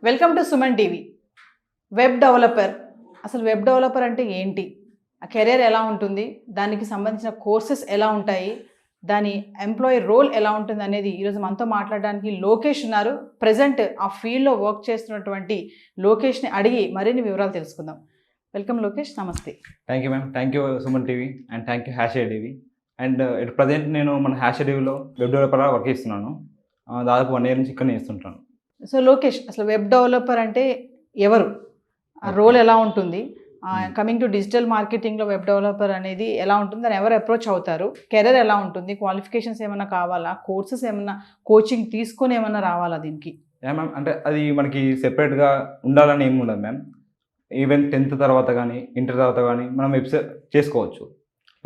Welcome to Suman TV. Web developer, అసలు web developer అంటే ఏంటి, ఆ కెరీర్ ఎలా ఉంటుంది, దానికి సంబంధించిన కోర్సెస్ ఎలా ఉంటాయి, దాని ఎంప్లాయీ రోల్ ఎలా ఉంటుంది అనేది ఈరోజు మనతో మాట్లాడడానికి లోకేష్ ఉన్నారు. ప్రజెంట్ ఆ ఫీల్డ్లో వర్క్ చేస్తున్నటువంటి లోకేష్ని అడిగి మరిన్ని వివరాలు తెలుసుకుందాం. వెల్కమ్ లోకేష్, నమస్తే. Thank you ma'am, thank you Suman TV and thank you hash TV. And ఇటు ప్రజెంట్ నేను మన హ్యాష్ టీవీలో వెబ్ డెవలపర్గా వర్క్ చేస్తున్నాను. దాదాపు 1 year నుంచి ఇక్కడ చేస్తుంటాను. సో లోకేష్, అసలు వెబ్ డెవలపర్ అంటే ఎవరు, ఆ రోల్ ఎలా ఉంటుంది, కమింగ్ టు డిజిటల్ మార్కెటింగ్లో వెబ్ డెవలపర్ అనేది ఎలా ఉంటుంది, దాన్ని ఎవరు అప్రోచ్ అవుతారు, కెరీర్ ఎలా ఉంటుంది, క్వాలిఫికేషన్స్ ఏమైనా కావాలా, కోర్సెస్ ఏమైనా కోచింగ్ తీసుకొని ఏమైనా రావాలా దీనికి? మ్యామ్, అంటే అది మనకి సెపరేట్గా ఉండాలని ఏమి ఉండదు మ్యామ్. ఈవెన్ 10th తర్వాత కానీ ఇంటర్ తర్వాత కానీ మనం వెబ్సైట్ చేసుకోవచ్చు.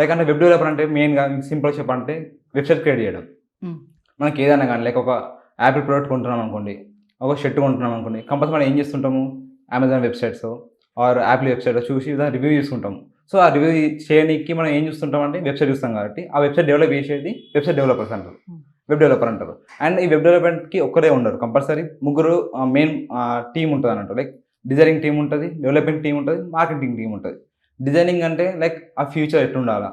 లైక్ అంటే వెబ్ డెవలపర్ అంటే మెయిన్గా సింపుల్గా చెప్పాలంటే వెబ్సైట్ క్రియేట్ చేయడం. మనకి ఏదైనా కానీ లైక్ ఒక యాపిల్ ప్రోడక్ట్ కొంటున్నాం అనుకోండి, ఒక షర్ట్ కొంటున్నాం అనుకోండి, కంపల్సరీ మనం ఏం చేస్తుంటాము, Amazon websites or Apple website చూసి దాన్ని రివ్యూ చూసుకుంటాము. సో ఆ రివ్యూ చేయడానికి మనం ఏం చూస్తుంటాం అంటే వెబ్సైట్ చూస్తాం కాబట్టి ఆ వెబ్సైట్ డెవలప్ చేసేది వెబ్సైట్ డెవలపర్స్ అంటారు, వెబ్ డెవలపర్ అంటారు. అండ్ ఈ వెబ్ డెవలప్మెంట్కి ఒక్కరే ఉండరు, కంపల్సరీ ముగ్గురు మెయిన్ టీమ్ ఉంటుంది అన్నట్టు. లైక్ డిజైనింగ్ టీమ్ ఉంటుంది, డెవలపింగ్ టీమ్ ఉంటుంది, మార్కెటింగ్ టీమ్ ఉంటుంది. డిజైనింగ్ అంటే లైక్ ఆ ఫ్యూచర్ ఎట్లుండాలా,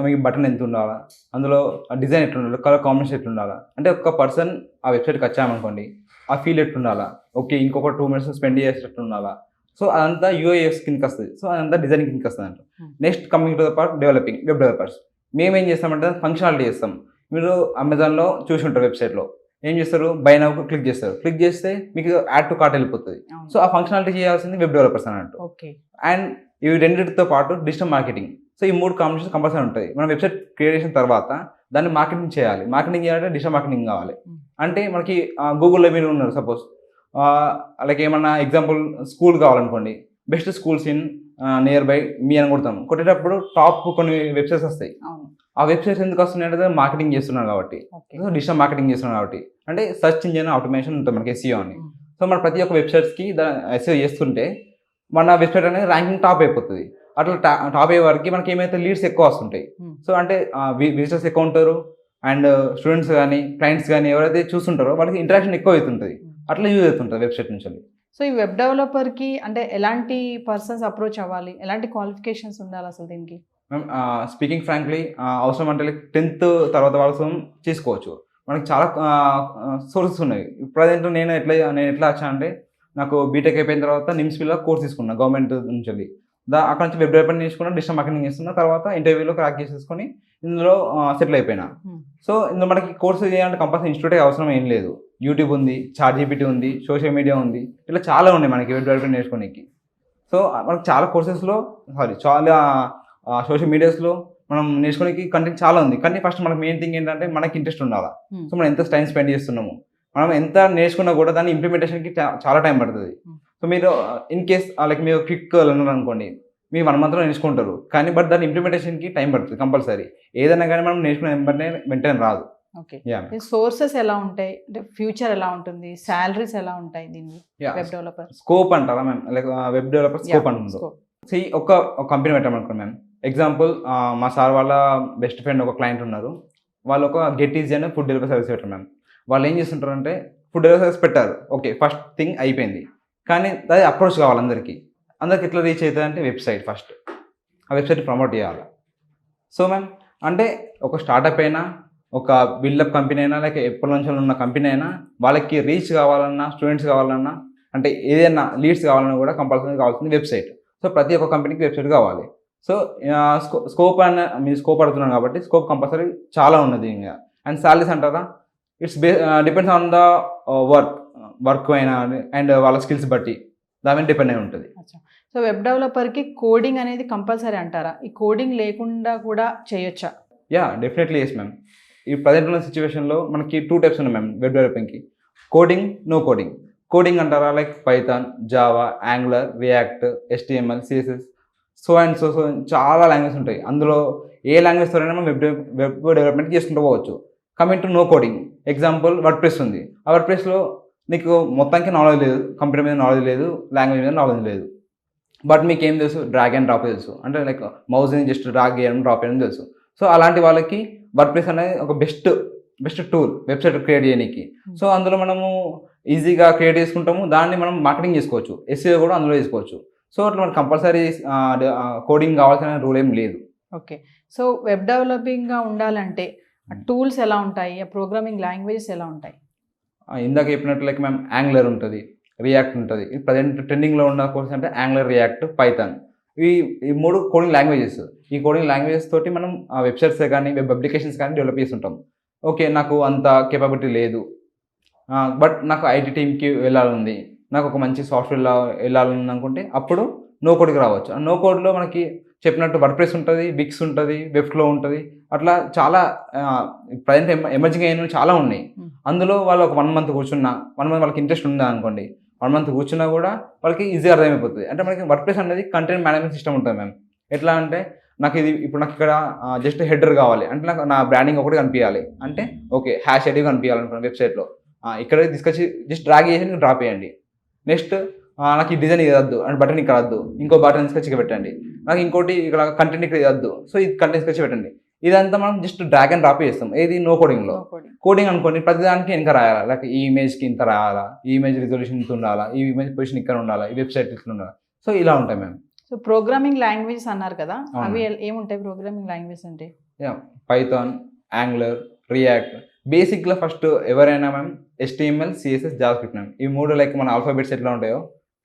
మీకు బటన్ ఎంత ఉండాలా, అందులో డిజైన్ ఎట్లుండాలి, కలర్ కాంబినేషన్ ఎట్లుండాలా, అంటే ఒక పర్సన్ ఆ వెబ్సైట్కి వచ్చామనుకోండి ఆ ఫీల్ ఎట్లుండాలా, ఓకే ఇంకొక 2 minutes స్పెండ్ చేసేటట్టు ఉండాలా. సో అదంతా యూఐఎస్ కిందకి వస్తుంది. సో అదంతా డిజైనింగ్ కిందకి వస్తుంది అంట. Next coming to the part developing, web developers. మేమేం చేస్తామంటే ఫంక్షనాలిటీ చేస్తాం. మీరు అమెజాన్లో చూసి ఉంటారు, వెబ్సైట్లో ఏం చేస్తారు, బై నౌ క్లిక్ చేస్తారు. క్లిక్ చేస్తే మీకు యాడ్ టు కార్ట్ వెళ్ళిపోతుంది. సో ఆ ఫంక్షనాలిటీ చేయాల్సింది వెబ్ డెవలపర్స్ అన్నట్టు. అండ్ ఇవి రెండింటితో పాటు డిజిటల్ మార్కెటింగ్. సో ఈ 3 కాంబినేషన్ కంపల్సరీ ఉంటుంది. మనం వెబ్సైట్ క్రియేట్ చేసిన తర్వాత దాన్ని మార్కెటింగ్ చేయాలి. మార్కెటింగ్ చేయాలంటే డిజిటల్ మార్కెటింగ్ కావాలి. అంటే మనకి గూగుల్లో మీరు ఉన్నారు సపోజ్, అలాగే ఏమన్నా ఎగ్జాంపుల్ స్కూల్ కావాలనుకోండి, best schools in nearby me అని కొడతాము. కొట్టేటప్పుడు టాప్ కొన్ని వెబ్సైట్స్ వస్తాయి. ఆ వెబ్సైట్స్ ఎందుకు వస్తున్నాయి అంటే మార్కెటింగ్ చేస్తున్నాం కాబట్టి, డిజిటల్ మార్కెటింగ్ చేస్తున్నాం కాబట్టి. అంటే సర్చ్ ఇంజిన్ ఆటోమేషన్ ఉంటుంది మనకి, ఎస్ఈఓ అని. సో మన ప్రతి ఒక్క వెబ్సైట్స్కి ఎస్ఈఓ చేస్తుంటే మన వెబ్సైట్ అనేది ర్యాంకింగ్ టాప్ అయిపోతుంది. అట్లా టాప్ అయ్యే వరకు మనకి ఏమైతే లీడ్స్ ఎక్కువ వస్తుంటాయి. సో అంటే విజిటర్స్ ఎక్కువ ఉంటారు అండ్ స్టూడెంట్స్ కానీ క్లయింట్స్ కానీ ఎవరైతే చూస్తుంటారో వాళ్ళకి ఇంటరాక్షన్ ఎక్కువ అవుతుంటుంది. అట్లా యూజ్ అవుతుంటుంది వెబ్సైట్ నుంచి. సో ఈ వెబ్ డెవలపర్కి అంటే ఎలాంటి పర్సన్స్ అప్రోచ్ అవ్వాలి, ఎలాంటి క్వాలిఫికేషన్స్ ఉండాలి అసలు దీనికి? మ్యామ్, స్పీకింగ్ ఫ్రాంక్లీ అవసరం అంటే లైక్ 10th తర్వాత వాళ్ళ చేసుకోవచ్చు. మనకి చాలా సోర్సెస్ ఉన్నాయి. ప్రజెంట్ నేను ఎట్లా వచ్చా అంటే, నాకు బీటెక్ అయిపోయిన తర్వాత నిమ్స్లో కోర్స్ తీసుకున్నా గవర్నమెంట్ నుంచి. అక్కడ నుంచి వెబ్ డెవలప్మెంట్ చేసుకున్నా, డిజిటల్ మార్కెటింగ్ చేస్తున్నా. తర్వాత ఇంటర్వ్యూలో క్రాక్ చేసేసుకొని ఇందులో సెటిల్ అయిపోయినా. సో ఇందులో మనకి కోర్స్ చేయాలంటే కంపల్సరీ ఇన్స్టిట్యూట్ అవసరం ఏం లేదు. యూట్యూబ్ ఉంది, చాట్‌జీపీటీ ఉంది, సోషల్ మీడియా ఉంది, ఇట్లా చాలా ఉన్నాయి మనకి వెబ్ డెవలప్మెంట్ నేర్చుకోనికి. సో మనకి చాలా కోర్సెస్లో చాలా సోషల్ మీడియాస్లో మనం నేర్చుకోనికి కంటెంట్ చాలా ఉంది. కానీ ఫస్ట్ మనకి మెయిన్ థింగ్ ఏంటంటే మనకి ఇంట్రెస్ట్ ఉండాలి. సో మనం ఎంత టైం స్పెండ్ చేస్తున్నాము, మనం ఎంత నేర్చుకున్నా కూడా దాని ఇంప్లిమెంటేషన్కి చాలా టైం పడుతుంది. సో మీరు ఇన్ కేస్ లైక్ మీరు క్విక్ లర్నర్ అనుకోండి, మీరు 1 monthలో నేర్చుకుంటారు. కానీ బట్ దాని ఇంప్లిమెంటేషన్కి టైం పడుతుంది కంపల్సరీ. ఏదైనా కానీ మనం నేర్చుకునే వెంటనే రాదు. సోర్సెస్ ఎలా ఉంటాయి, అంటే ఫ్యూచర్ ఎలా ఉంటుంది, శాలరీస్ ఎలా ఉంటాయి దీన్ని? వెబ్ డెవలపర్ స్కోప్ అంటారా ma'am? Like web developer scope అంటుంది. ఒక కంపెనీ పెట్టామనుకోండి మ్యామ్. ఎగ్జాంపుల్ మా సార్ వాళ్ళ బెస్ట్ ఫ్రెండ్ ఒక క్లయింట్ ఉన్నారు. వాళ్ళు ఒక గెట్ ఈజీ అనే ఫుడ్ డెలివరీ సర్వీస్ పెట్టారు మ్యామ్. వాళ్ళు ఏం చేస్తుంటారు అంటే ఫుడ్ డెలివరీ సర్వీస్ పెట్టారు, ఓకే ఫస్ట్ థింగ్ అయిపోయింది. కానీ అది అప్రోచ్ కావాలి అందరికీ ఎట్లా రీచ్ అవుతుంది అంటే వెబ్సైట్, ఫస్ట్ ఆ వెబ్సైట్ ప్రమోట్ చేయాలి. సో మ్యామ్, అంటే ఒక స్టార్టప్ అయినా, ఒక బిల్డప్ కంపెనీ అయినా, లేక ఎప్పటి నుంచి ఉన్న కంపెనీ అయినా, వాళ్ళకి రీచ్ కావాలన్నా, స్టూడెంట్స్ కావాలన్నా, అంటే ఏదైనా లీడ్స్ కావాలన్నా కూడా కంపల్సరీ కావాల్సింది వెబ్సైట్. సో ప్రతి ఒక్క కంపెనీకి వెబ్సైట్ కావాలి. సో స్కోప్ అన్న మీరు స్కోప్ అడుగుతున్నాం కాబట్టి స్కోప్ కంపల్సరీ చాలా ఉన్నది. ఇంకా అండ్ సాలరీస్ అంటారా, it's depends on the work అయినా అండ్ వాళ్ళ స్కిల్స్ బట్టి దాని మీద డిపెండ్ అయి ఉంటుంది. సో వెబ్ డెవలపర్కి కోడింగ్ అనేది కంపల్సరీ అంటారా? ఈ కోడింగ్ లేకుండా కూడా చేయొచ్చా? Definitely yes ma'am. ఈ ప్రజెంట్ ఉన్న సిచ్యువేషన్లో మనకి 2 types ఉన్నాయి మ్యామ్ వెబ్ డెవలపింగ్కి, కోడింగ్, నో కోడింగ్. కోడింగ్ అంటారా like Python, Java, Angular, React, HTML, CSS, so and so చాలా లాంగ్వేజ్ ఉంటాయి. అందులో ఏ లాంగ్వేజ్తో అయినా మనం వెబ్ డెవలప్మెంట్ చేసుకుంటూ పోవచ్చు. Coming to know coding, example WordPress ఉంది. ఆ వర్డ్ప్రెస్లో నీకు మొత్తానికి నాలెడ్జ్ లేదు, కంప్యూటర్ మీద నాలెడ్జ్ లేదు, లాంగ్వేజ్ మీద నాలెడ్జ్ లేదు. బట్ మీకు ఏం తెలుసు, డ్రాగ్ అండ్ డ్రాప్ తెలుసు, అంటే లైక్ మౌస్ని జస్ట్ డ్రాగ్ చేయడం, డ్రాప్ చేయడం తెలుసు. సో అలాంటి వాళ్ళకి వర్డ్ప్రెస్ అనేది ఒక బెస్ట్ టూల్ వెబ్సైట్ క్రియేట్ చేయడానికి. సో అందులో మనము ఈజీగా క్రియేట్ చేసుకుంటాము, దాన్ని మనం మార్కెటింగ్ చేసుకోవచ్చు, ఎస్సీఓ కూడా అందులో చేసుకోవచ్చు. సో అట్లా మనకు కంపల్సరీ కోడింగ్ కావాల్సిన రూల్ ఏం లేదు. ఓకే. సో వెబ్ డెవలపింగ్గా ఉండాలంటే టూల్స్ ఎలా ఉంటాయి, ప్రోగ్రామింగ్ లాంగ్వేజెస్ ఎలా ఉంటాయి? ఇందాక చెప్పినట్టు లైక్ మ్యామ్ యాంగులర్ ఉంటుంది, రియాక్ట్ ఉంటుంది. ప్రజెంట్ ట్రెండింగ్లో ఉన్న కోర్స్ అంటే యాంగులర్, రియాక్ట్, పైథాన్. ఈ 3 కోడింగ్ లాంగ్వేజెస్. ఈ కోడింగ్ లాంగ్వేజెస్ తోటి మనం వెబ్సైట్స్ కానీ వెబ్ అప్లికేషన్స్ కానీ డెవలప్ చేస్తుంటాం. ఓకే, నాకు అంత కేపబిలిటీ లేదు, బట్ నాకు ఐటీ టీమ్కి వెళ్ళాలని, నాకు ఒక మంచి సాఫ్ట్వేర్లో వెళ్ళాలని అనుకుంటే అప్పుడు నో కోడ్కి రావచ్చు. నో కోడ్లో మనకి చెప్పినట్టు వర్డ్ప్రెస్ ఉంటుంది, విక్స్ ఉంటుంది, వెబ్ఫ్లో ఉంటుంది. అట్లా చాలా ప్రజెంట్ ఎమర్జింగ్ అయినవి చాలా ఉన్నాయి. అందులో వాళ్ళు ఒక 1 month కూర్చున్నా, 1 month వాళ్ళకి ఇంట్రెస్ట్ ఉందా అనుకోండి, 1 month కూర్చున్నా కూడా వాళ్ళకి ఈజీగా అర్థమైపోతుంది. అంటే మనకి వర్డ్ప్రెస్ అనేది కంటెంట్ మేనేజ్మెంట్ సిస్టమ్ ఉంటుంది మ్యామ్. ఎట్లా అంటే నాకు ఇక్కడ జస్ట్ హెడర్ కావాలి అంటే నాకు నా బ్రాండింగ్ ఒకటి కనిపించాలి అంటే ఓకే హ్యాష్ ఐడి కనిపించాలి అనుకోండి వెబ్సైట్లో, ఇక్కడ తీసుకొచ్చి జస్ట్ డ్రాగ్ చేసి డ్రాప్ చేయండి. నెక్స్ట్ నాకు ఈ డిజైన్ ఇది వద్దు అంటే బటన్ ఇక్కడ వద్దు, ఇంకో బటన్ తీసుకొచ్చి ఇక్కడ పెట్టండి. నాకు ఇంకోటి ఇక్కడ కంటెంట్ ఇక్కడ ఇది వద్దు, సో ఇది కంటెంట్ తీసుకొచ్చి పెట్టండి. ఇదంతా మనం జస్ట్ డ్రాగ్ అండ్ డ్రాప్ చేస్తాం. ఏది నో కోడింగ్లో. కోడింగ్ అనుకోండి ప్రతిదానికి ఇంకా రాయాలా, లైక్ ఈ ఇమేజ్కి ఇంత రాయాలా, ఈ ఇమేజ్ రిజల్యూషన్ ఇంత ఉండాలా, ఈ ఇమేజ్ పొజిషన్ ఇక్కడ ఉండాలా, ఈ వెబ్సైట్ ఇట్లా ఉండాలి. సో ఇలా ఉంటాయి మ్యామ్. సో ప్రోగ్రామింగ్ లాంగ్వేజెస్ అన్నారు కదా, అవి ఏముంటాయి ప్రోగ్రామింగ్ లాంగ్వేజ్ అంటే? Python, angular, react. బేసిక్గా ఫస్ట్ ఎవరైనా ma'am HTML, CSS, JavaScript ma'am. ఈ 3 లైక్ మన ఆల్ఫాబెట్స్ ఎట్లా ఉంటాయో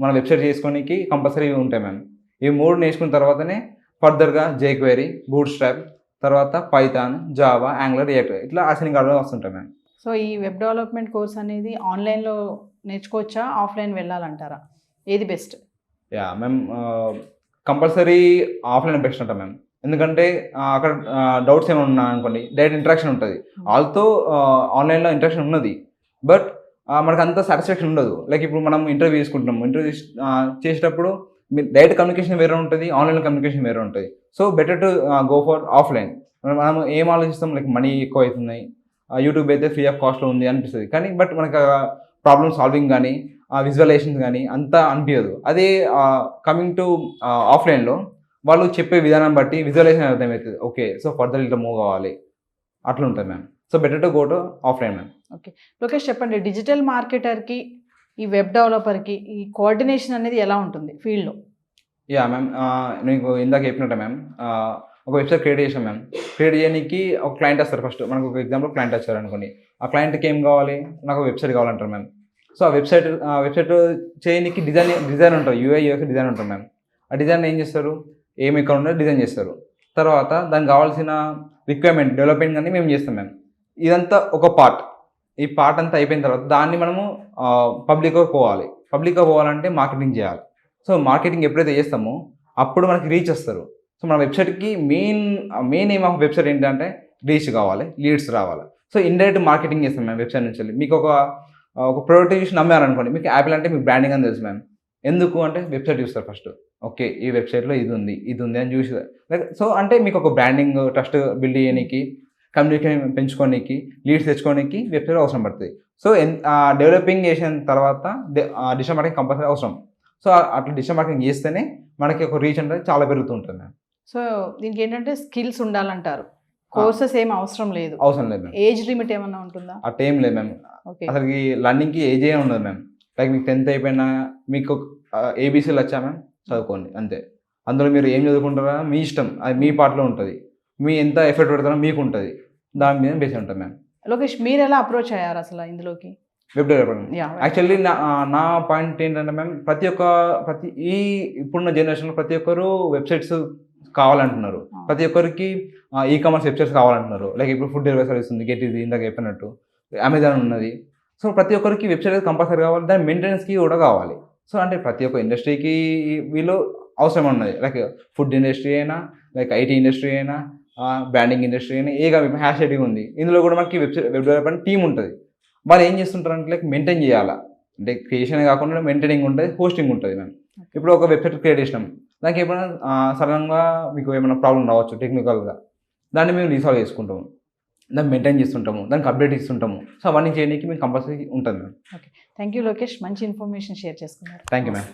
మన వెబ్సైట్ చేసుకోనికి కంపల్సరీ ఉంటాయి మ్యామ్. ఈ 3 నేర్చుకున్న తర్వాతనే ఫర్దర్గా jQuery, బూట్స్ట్రాప్, తర్వాత పైథాన్, జావా, యాంగులర్, రియాక్ట్ ఇట్లా అసైనింగ్ ఆర్డర్ వస్తుంటాయి మ్యామ్. సో ఈ వెబ్ డెవలప్మెంట్ కోర్స్ అనేది ఆన్లైన్లో నేర్చుకోవచ్చా, ఆఫ్లైన్ వెళ్ళాలంటారా, ఏది best? Ma'am compulsory offline best అంటాం మ్యామ్. ఎందుకంటే అక్కడ డౌట్స్ ఏమైనా ఉన్నా అనుకోండి డైరెక్ట్ ఇంటరాక్షన్ ఉంటుంది. వాళ్ళతో ఆన్లైన్లో ఇంటరాక్షన్ ఉన్నది, బట్ మనకు అంత సాటిస్ఫాక్షన్ ఉండదు. లైక్ ఇప్పుడు మనం ఇంటర్వ్యూ తీసుకుంటున్నాం, ఇంటర్వ్యూ చేసేటప్పుడు డైరెక్ట్ కమ్యూనికేషన్ వేరే ఉంటుంది, ఆన్లైన్ కమ్యూనికేషన్ వేరే ఉంటుంది. So better to go for offline. మనం ఏం ఆలోచిస్తాం, లైక్ మనీ ఎక్కువ అవుతున్నాయి, యూట్యూబ్ అయితే ఫ్రీ ఆఫ్ కాస్ట్లో ఉంది అనిపిస్తుంది, కానీ బట్ మనకు ప్రాబ్లమ్ సాల్వింగ్ కానీ విజువలైజేషన్స్ కానీ అంతా అనిపించదు. అదే కమింగ్ టు ఆఫ్లైన్లో వాళ్ళు చెప్పే విధానం బట్టి విజువలైజేషన్ అర్థమవుతుంది. ఓకే, సో ఫర్దర్ ఇట్లా మూవ్ కావాలి, అట్లా ఉంటుంది ma'am. So better to go to offline ma'am. Okay Lokesh, చెప్పండి డిజిటల్ మార్కెటర్కి ఈ వెబ్ డెవలపర్కి ఈ కోఆర్డినేషన్ అనేది ఎలా ఉంటుంది ఫీల్డ్లో? మ్యామ్ మీకు ఇందాక చెప్పినట్టే మ్యామ్, ఒక వెబ్సైట్ క్రియేట్ చేసాం మ్యామ్. క్రియేట్ చేయడానికి ఒక క్లయింట్ వస్తారు. ఫస్ట్ మనకు ఒక ఎగ్జాంపుల్ క్లయింట్ వచ్చారు అనుకోండి, ఆ క్లయింట్కి ఏం కావాలి, నాకు వెబ్సైట్ కావాలంటారు మ్యామ్. సో ఆ వెబ్సైట్ చేయడానికి డిజైన్ ఉంటుంది, UI UX డిజైన్ ఉంటుంది మ్యామ్. ఆ డిజైన్ ఏం చేస్తారు, ఏమి ఇక్కడ ఉన్నది డిజైన్ చేస్తారు. తర్వాత దానికి కావాల్సిన రిక్వైర్మెంట్ డెవలప్మెంట్ కానీ మేము చేస్తాం మ్యామ్. ఇదంతా ఒక పార్ట్. ఈ పార్ట్ అంతా అయిపోయిన తర్వాత దాన్ని మనము పబ్లిక్గా పోవాలంటే మార్కెటింగ్ చేయాలి. సో మార్కెటింగ్ ఎప్పుడైతే చేస్తామో అప్పుడు మనకి రీచ్ వస్తారు. సో మన వెబ్సైట్కి మెయిన్ ఎయిమ్ ఆఫ్ వెబ్సైట్ ఏంటంటే రీచ్ కావాలి, లీడ్స్ రావాలి. సో ఇండైరెక్ట్ మార్కెటింగ్ చేస్తాం మ్యామ్ వెబ్సైట్ నుంచి. మీకు ఒక ప్రోడక్ట్ చూసి నమ్మారనుకోండి, మీకు యాపిల్ అంటే మీకు బ్రాండింగ్ అని తెలుసు మ్యామ్. ఎందుకు అంటే వెబ్సైట్ చూస్తారు ఫస్ట్, ఓకే ఈ వెబ్సైట్లో ఇది ఉంది అని చూసి, సో అంటే మీకు ఒక బ్రాండింగ్ ట్రస్ట్ బిల్డ్ చేయడానికి, కమ్యూనికేషన్ పెంచుకోనికి, లీడ్స్ తెచ్చుకోనికి వెబ్సైట్ అవసరం పడుతుంది. సో డెవలపింగ్ చేసిన తర్వాత డిజిటల్ మార్కెటింగ్ కంపల్సరీ అవసరం. సో అట్లా డిజిటల్ మార్కెటింగ్ చేస్తేనే మనకి ఒక రీచ్ అనేది చాలా పెరుగుతుంటుంది మ్యామ్. సో దీనికి ఏంటంటే స్కిల్స్ ఉండాలంటారు, కోర్సెస్ ఏం అవసరం లేదు మ్యామ్. ఏజ్ లిమిట్ ఏమన్నా ఉంటుందా? అట్ ఏం లేదు మ్యామ్. అసలు లర్నింగ్కి ఏజ్ ఏ ఉండదు మ్యామ్. లైక్ మీకు 10th అయిపోయినా మీకు ABCలు వచ్చా మ్యామ్, చదువుకోండి అంతే. అందులో మీరు ఏం చదువుకుంటారా మీ ఇష్టం, అది మీ పార్ట్లో ఉంటుంది. మీ ఎంత ఎఫర్ట్ పెడతారో మీకు ఉంటుంది, దాని మీద బేస్ ఉంటుంది మ్యామ్. లోకేష్, మీరు ఎలా అప్రోచ్ అయ్యారు అసలు ఇందులోకి? వెబ్ డెవలప్మెంట్ యాక్చువల్లీ నా పాయింట్ ఏంటంటే మ్యామ్, ఇప్పుడున్న జనరేషన్లో ప్రతి ఒక్కరు వెబ్సైట్స్ కావాలంటున్నారు. ప్రతి ఒక్కరికి ఈ-కామర్స్ వెబ్సైట్స్ కావాలంటున్నారు. లైక్ ఇప్పుడు ఫుడ్ డెలివరీ సర్వీస్ ఉంది, గెట్ ఇది ఇందాక చెప్పినట్టు, అమెజాన్ ఉన్నది. సో ప్రతి ఒక్కరికి వెబ్సైట్ కంపల్సరీ కావాలి, దాని మెయింటెనెన్స్కి కూడా కావాలి. సో అంటే ప్రతి ఒక్క ఇండస్ట్రీకి వీళ్ళు అవసరం ఉన్నది. లైక్ ఫుడ్ ఇండస్ట్రీ అయినా, లైక్ IT ఇండస్ట్రీ అయినా, బ్రాండింగ్ ఇండస్ట్రీ అయినా, హ్యాష్ ఐడి ఉంది. ఇందులో కూడా మనకి వెబ్ డెవలప్మెంట్ టీమ్ ఉంటుంది. వాళ్ళు ఏం చేస్తుంటారంటే లైక్ మెయింటైన్ చేయాలా, అంటే క్రియేషన్ కాకుండా మెయింటైనింగ్ ఉంటుంది, హోస్టింగ్ ఉంటుంది మ్యామ్. ఇప్పుడు ఒక వెబ్సైట్ క్రియేట్ చేసినాం, దానికి ఏమైనా సడన్గా మీకు ఏమైనా ప్రాబ్లం రావచ్చు టెక్నికల్గా, దాన్ని మేము రీసాల్వ్ చేసుకుంటాము, దాన్ని మెయింటైన్ చేస్తుంటాము, దానికి అప్డేట్ ఇస్తుంటాము. సో అవన్నీ చేయడానికి మీకు కంపల్సరీ ఉంటుంది ma'am. Okay, thank you Lokesh, మంచి ఇన్ఫర్మేషన్ షేర్ చేసుకున్నారు. Thank you ma'am.